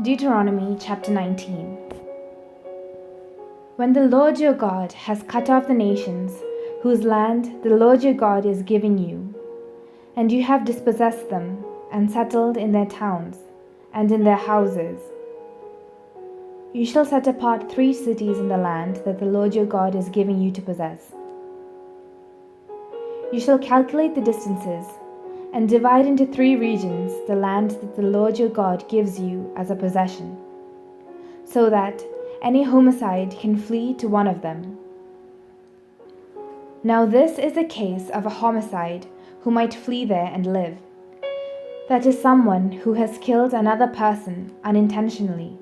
Deuteronomy chapter 19. When the Lord your God has cut off the nations whose land the Lord your God is giving you, and you have dispossessed them and settled in their towns and in their houses, you shall set apart 3 cities in the land that the Lord your God is giving you to possess. You shall calculate the distances and divide into 3 regions the land that the Lord your God gives you as a possession, so that any homicide can flee to one of them. Now this is a case of a homicide who might flee there and live. That is someone who has killed another person unintentionally,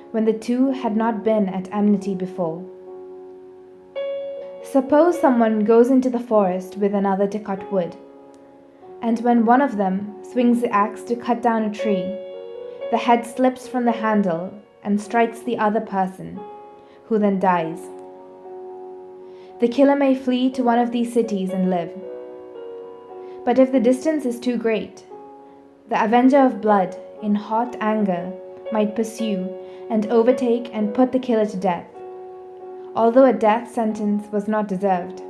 when the 2 had not been at enmity before. Suppose someone goes into the forest with another to cut wood, and when one of them swings the axe to cut down a tree, the head slips from the handle and strikes the other person, who then dies. The killer may flee to one of these cities and live. But if the distance is too great, the avenger of blood, in hot anger, might pursue and overtake and put the killer to death, although a death sentence was not deserved,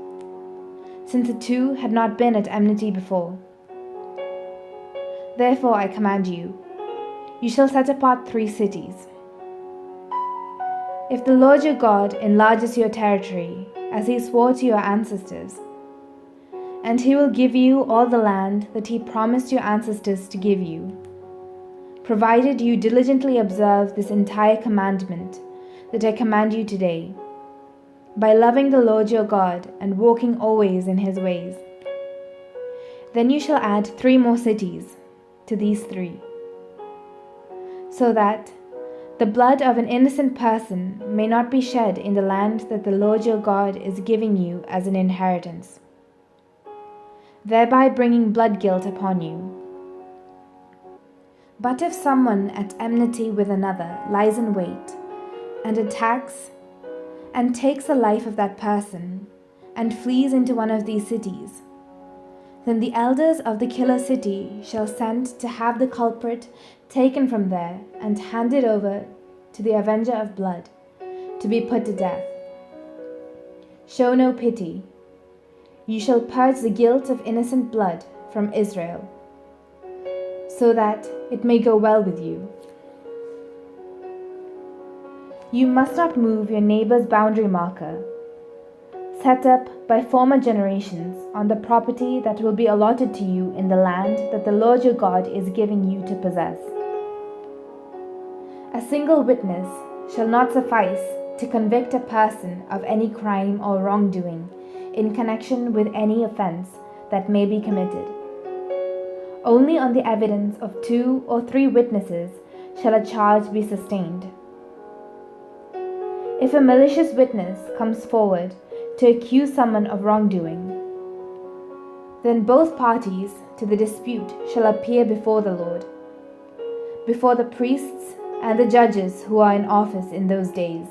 since the 2 had not been at enmity before. Therefore I command you, you shall set apart 3 cities. If the Lord your God enlarges your territory, as he swore to your ancestors, and he will give you all the land that he promised your ancestors to give you, provided you diligently observe this entire commandment that I command you today, by loving the Lord your God and walking always in his ways, then you shall add 3 more cities to these 3, so that the blood of an innocent person may not be shed in the land that the Lord your God is giving you as an inheritance, thereby bringing blood guilt upon you. But if someone at enmity with another lies in wait and attacks and takes the life of that person and flees into one of these cities, then the elders of the killer city shall send to have the culprit taken from there and handed over to the avenger of blood to be put to death. Show no pity. You shall purge the guilt of innocent blood from Israel, so that it may go well with you. You must not move your neighbor's boundary marker, set up by former generations on the property that will be allotted to you in the land that the Lord your God is giving you to possess. A single witness shall not suffice to convict a person of any crime or wrongdoing in connection with any offense that may be committed. Only on the evidence of 2 or 3 witnesses shall a charge be sustained. If a malicious witness comes forward to accuse someone of wrongdoing, then both parties to the dispute shall appear before the Lord, before the priests and the judges who are in office in those days.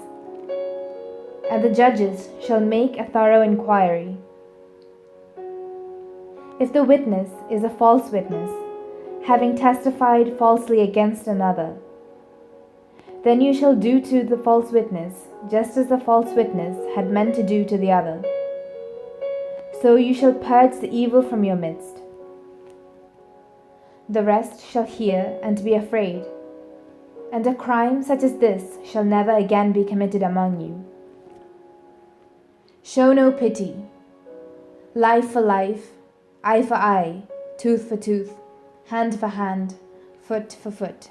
And the judges shall make a thorough inquiry. If the witness is a false witness, having testified falsely against another, then you shall do to the false witness just as the false witness had meant to do to the other. So you shall purge the evil from your midst. The rest shall hear and be afraid, and a crime such as this shall never again be committed among you. Show no pity. Life for life, eye for eye, tooth for tooth, hand for hand, foot for foot.